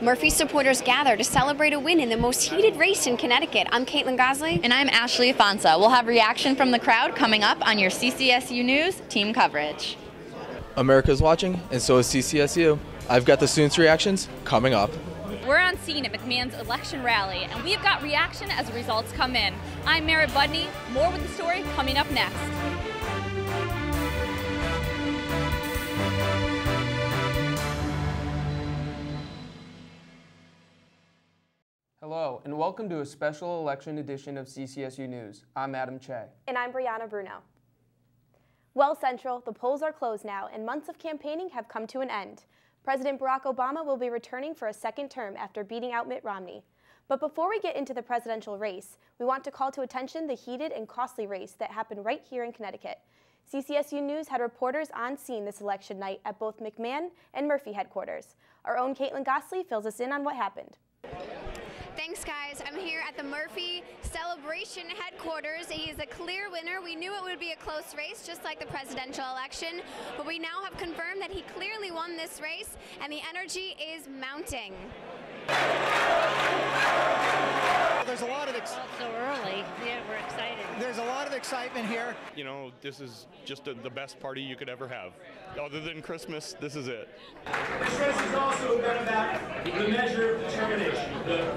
Murphy supporters gather to celebrate a win in the most heated race in Connecticut. I'm Kaitlin Goslee. And I'm Afonso. We'll have reaction from the crowd coming up on your CCSU News team coverage. America's watching, and so is CCSU. I've got the students' reactions coming up. We're on scene at McMahon's election rally, and we've got reaction as results come in. I'm Marrit Budny. More with the story coming up next. Hello, and welcome to a special election edition of CCSU News. I'm Cheh. And I'm Brianna Bruneau. Well, Central, the polls are closed now, and months of campaigning have come to an end. President Barack Obama will be returning for a second term after beating out Mitt Romney. But before we get into the presidential race, we want to call to attention the heated and costly race that happened right here in Connecticut. CCSU News had reporters on scene this election night at both McMahon and Murphy headquarters. Our own Kaitlin Goslee fills us in on what happened. Thanks, guys. I'm here at the Murphy celebration headquarters. He's a clear winner. We knew it would be a close race, just like the presidential election, but we now have confirmed that he clearly won this race, and the energy is mounting. There's a lot of so early. Yeah, we're excited. There's a lot of excitement here. You know, this is just the best party you could ever have. Other than Christmas, this is it. This race is also about the measure of determination, the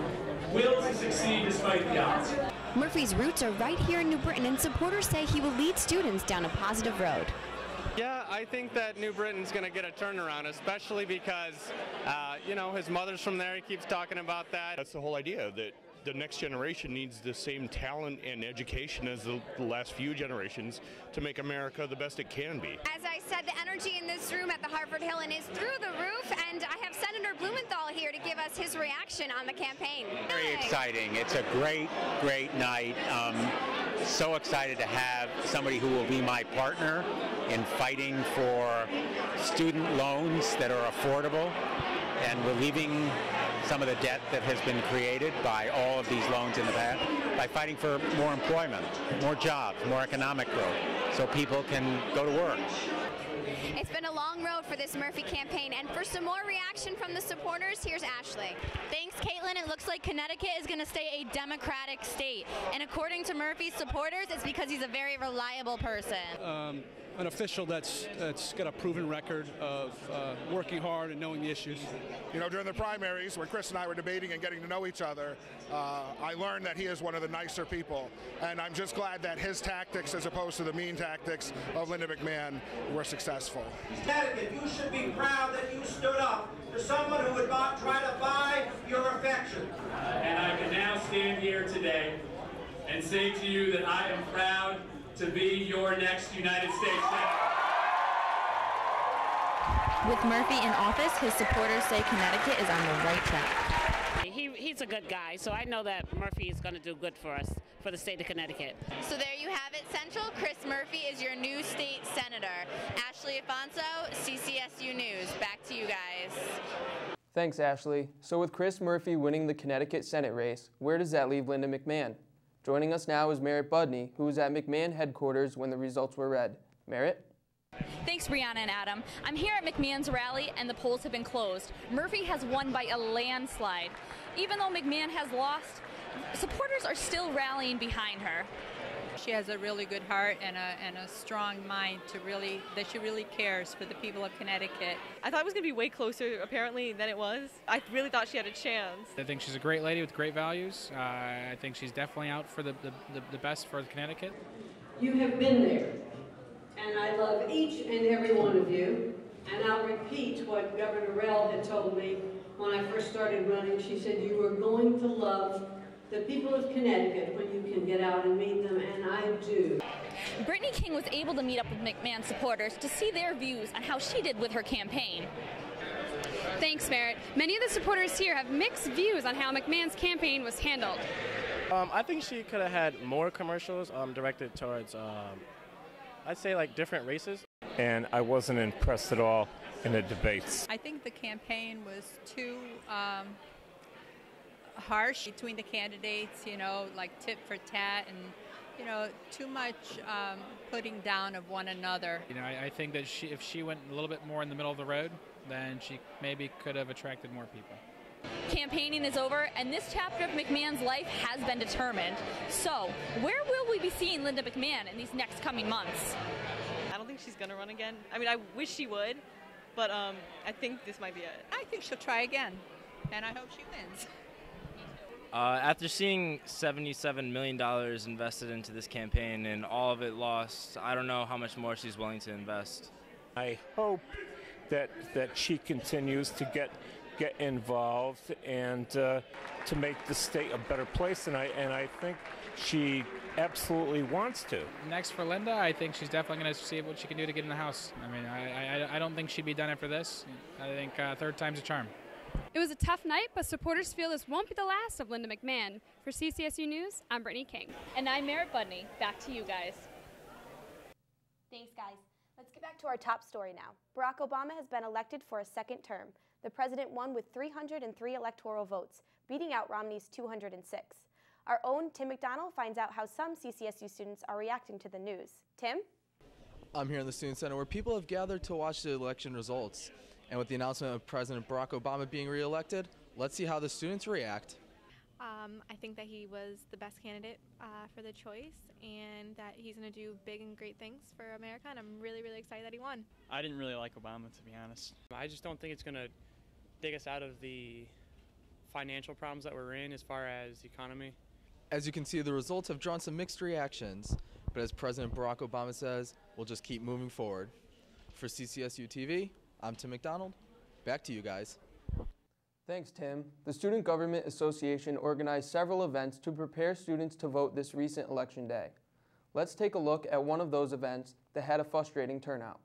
will to succeed despite the odds. Murphy's roots are right here in New Britain, and supporters say he will lead students down a positive road. Yeah, I think that New Britain's going to get a turnaround, especially because, you know, his mother's from there. He keeps talking about that. That's the whole idea, that the next generation needs the same talent and education as the last few generations to make America the best it can be. As I said, the energy in this room at the Harvard Hilton is through the roof, and I have Senator Blumenthal here to give us his reaction on the campaign. Very exciting. It's a great night. So excited to have somebody who will be my partner in fighting for student loans that are affordable and relieving some of the debt that has been created by all of these loans in the past, by fighting for more employment, more jobs, more economic growth, so people can go to work. It's been a long road for this Murphy campaign, and for some more reaction from the supporters, here's Ashley. Thanks, Kaitlin. It looks like Connecticut is going to stay a Democratic state, and according to Murphy's supporters, it's because he's a very reliable person. An official that's got a proven record of working hard and knowing the issues. You know, during the primaries, when Chris and I were debating and getting to know each other, I learned that he is one of the nicer people. And I'm just glad that his tactics, as opposed to the mean tactics of Linda McMahon, were successful. Connecticut, you should be proud that you stood up to someone who would not try to buy your affection. And I can now stand here today and say to you that I am proud to be your next United States Senator. With Murphy in office, his supporters say Connecticut is on the right track. He's a good guy, so I know that Murphy is going to do good for us, for the state of Connecticut. So there you have it, Central. Chris Murphy is your new state senator. Ashley Afonso, CCSU News. Back to you guys. Thanks, Ashley. So with Chris Murphy winning the Connecticut Senate race, where does that leave Linda McMahon? Joining us now is Marrit Budny, who was at McMahon headquarters when the results were read. Marrit? Thanks, Brianna and Adam. I'm here at McMahon's rally, and the polls have been closed. Murphy has won by a landslide. Even though McMahon has lost, supporters are still rallying behind her. She has a really good heart and a strong mind that she really cares for the people of Connecticut. I thought it was going to be way closer, apparently, than it was. I really thought she had a chance. I think she's a great lady with great values. I think she's definitely out for the best for Connecticut. You have been there, and I love each and every one of you. And I'll repeat what Governor Rell had told me when I first started running. She said, you are going to love the people of Connecticut when you can get out and meet them, and I do. Bittany King was able to meet up with McMahon supporters to see their views on how she did with her campaign. Thanks, Marrit. Many of the supporters here have mixed views on how McMahon's campaign was handled. I think she could have had more commercials directed towards, I'd say, like different races. And I wasn't impressed at all in the debates. I think the campaign was too harsh between the candidates, you know, like tit for tat, and, you know, too much putting down of one another. You know, I think that if she went a little bit more in the middle of the road, then she maybe could have attracted more people. Campaigning is over, and this chapter of McMahon's life has been determined. So, where will we be seeing Linda McMahon in these next coming months? I don't think she's going to run again. I mean, I wish she would, but I think this might be it. I think she'll try again, and I hope she wins. After seeing $77 million invested into this campaign and all of it lost, I don't know how much more she's willing to invest. I hope that she continues to get involved and to make the state a better place, and I think she absolutely wants to. Next for Linda, I think she's definitely going to see what she can do to get in the House. I mean, I don't think she'd be done after this. I think third time's a charm. It was a tough night, but supporters feel this won't be the last of Linda McMahon. For CCSU News, I'm Bittany King. And I'm Marrit Budny. Back to you guys. Thanks, guys. Let's get back to our top story now. Barack Obama has been elected for a second term. The president won with 303 electoral votes, beating out Romney's 206. Our own Tim McDonald finds out how some CCSU students are reacting to the news. Tim? I'm here in the Student Center where people have gathered to watch the election results. And with the announcement of President Barack Obama being reelected, let's see how the students react. I think that he was the best candidate for the choice and that he's going to do big and great things for America, and I'm really, really excited that he won. I didn't really like Obama, to be honest. I just don't think it's going to take us out of the financial problems that we're in as far as the economy. As you can see, the results have drawn some mixed reactions, but as President Barack Obama says, we'll just keep moving forward. For CCSU TV, I'm Tim McDonald. Back to you guys. Thanks, Tim. The Student Government Association organized several events to prepare students to vote this recent election day. Let's take a look at one of those events that had a frustrating turnout.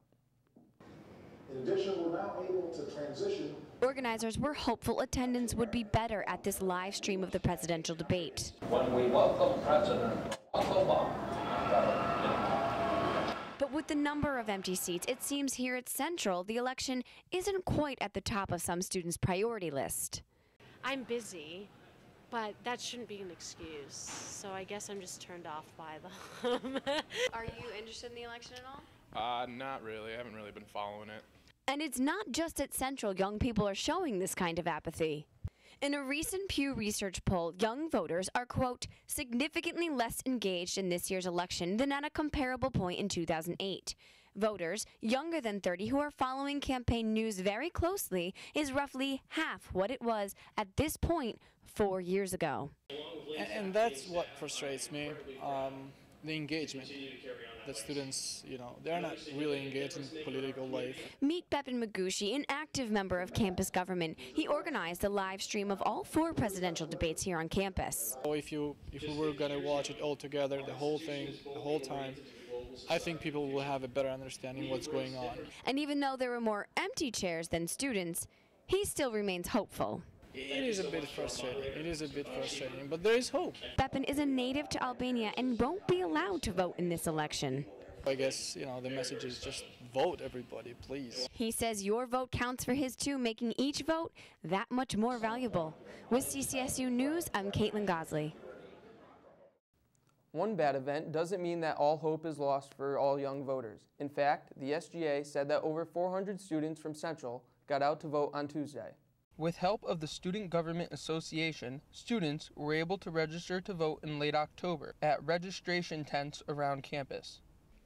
In addition, we're now able to transition. Organizers were hopeful attendance would be better at this live stream of the presidential debate. When we welcome President Obama. But with the number of empty seats, it seems here at Central, the election isn't quite at the top of some students' priority list. I'm busy, but that shouldn't be an excuse. So I guess I'm just turned off by them. Are you interested in the election at all? Not really. I haven't really been following it. And it's not just at Central young people are showing this kind of apathy. In a recent Pew Research poll, young voters are, quote, significantly less engaged in this year's election than at a comparable point in 2008. Voters younger than 30 who are following campaign news very closely is roughly half what it was at this point 4 years ago. And that's what frustrates me, the engagement. The students, they're not really engaged in political life. Meet Pepin Magushi, an active member of campus government. He organized a live stream of all 4 presidential debates here on campus. So if we were going to watch it all together, the whole thing, the whole time, I think people will have a better understanding what's going on. And even though there were more empty chairs than students, he still remains hopeful. It is a bit frustrating, but there is hope. Pepin is a native to Albania and won't be allowed to vote in this election. I guess, the message is just vote, everybody, please. He says your vote counts for his too, making each vote that much more valuable. With CCSU News, I'm Kaitlin Goslee. One bad event doesn't mean that all hope is lost for all young voters. In fact, the SGA said that over 400 students from Central got out to vote on Tuesday. With help of the Student Government Association, students were able to register to vote in late October at registration tents around campus.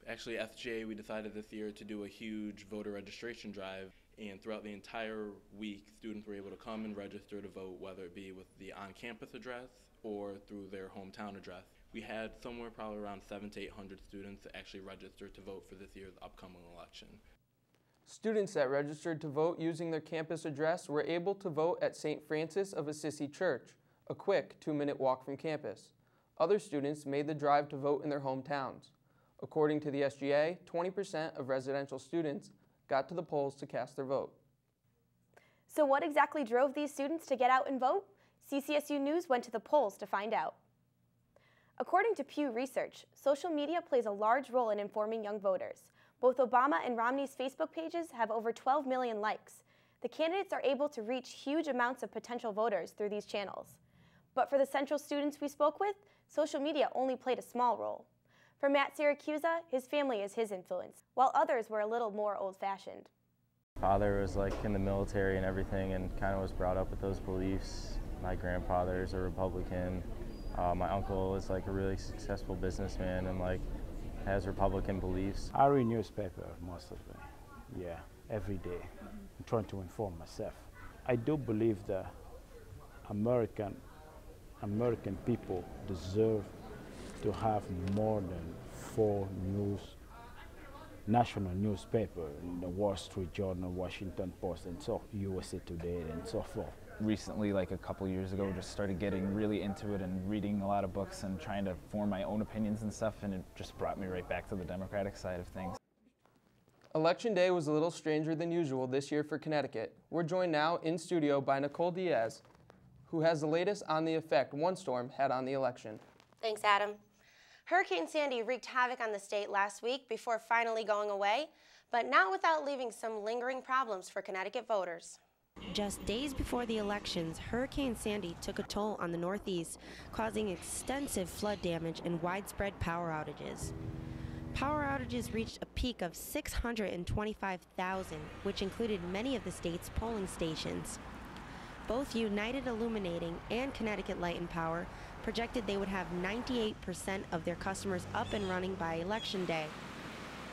Actually, FGA, we decided this year to do a huge voter registration drive, and throughout the entire week, students were able to come and register to vote, whether it be with the on-campus address or through their hometown address. We had somewhere probably around 700 to 800 students actually register to vote for this year's upcoming election. Students that registered to vote using their campus address were able to vote at St. Francis of Assisi Church, a quick 2-minute walk from campus. Other students made the drive to vote in their hometowns. According to the SGA, 20% of residential students got to the polls to cast their vote. So what exactly drove these students to get out and vote? CCSU News went to the polls to find out. According to Pew Research, social media plays a large role in informing young voters. Both Obama and Romney's Facebook pages have over 12 million likes. The candidates are able to reach huge amounts of potential voters through these channels. But for the Central students we spoke with, social media only played a small role. For Matt Syracusa, his family is his influence, while others were a little more old-fashioned. Father was like in the military and everything, and kind of was brought up with those beliefs. My grandfather is a Republican. My uncle is like a really successful businessman and like has Republican beliefs. I read newspaper most of them, yeah, every day. I'm trying to inform myself. I do believe that American people deserve to have more than 4 national newspapers, the Wall Street Journal, Washington Post, and so USA Today, and so forth. Recently, like a couple years ago, just started getting really into it and reading a lot of books and trying to form my own opinions and stuff, and it just brought me right back to the Democratic side of things. Election day was a little stranger than usual this year for Connecticut. We're joined now in studio by Nicole Diaz, who has the latest on the effect one storm had on the election. Thanks, Adam. Hurricane Sandy wreaked havoc on the state last week before finally going away, but not without leaving some lingering problems for Connecticut voters. Just days before the elections, Hurricane Sandy took a toll on the Northeast, causing extensive flood damage and widespread power outages. Power outages reached a peak of 625,000, which included many of the state's polling stations. Both United Illuminating and Connecticut Light and Power projected they would have 98% of their customers up and running by Election Day.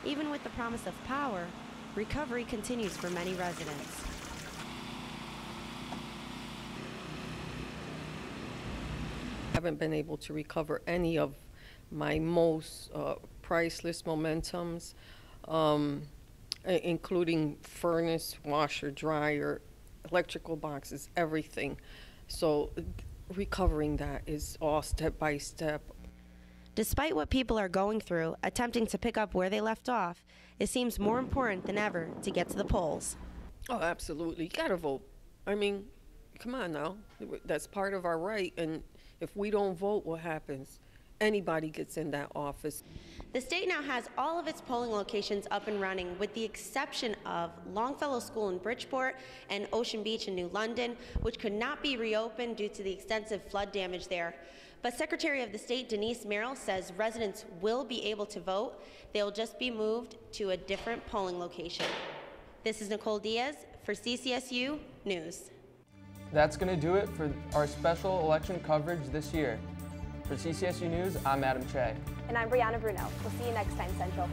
Even with the promise of power, recovery continues for many residents. I haven't been able to recover any of my most priceless momentums, including furnace, washer, dryer, electrical boxes, everything. So recovering that is all step by step. Despite what people are going through, attempting to pick up where they left off, it seems more important than ever to get to the polls. Oh, absolutely. You gotta vote. I mean, come on now. That's part of our right, and if we don't vote, what happens? Anybody gets in that office. The state now has all of its polling locations up and running, with the exception of Longfellow School in Bridgeport and Ocean Beach in New London, which could not be reopened due to the extensive flood damage there. But Secretary of the State Denise Merrill says residents will be able to vote. They'll just be moved to a different polling location. This is Nicole Diaz for CCSU News. That's going to do it for our special election coverage this year. For CCSU News, I'm Adam Cheh. And I'm Brianna Bruneau. We'll see you next time, Central.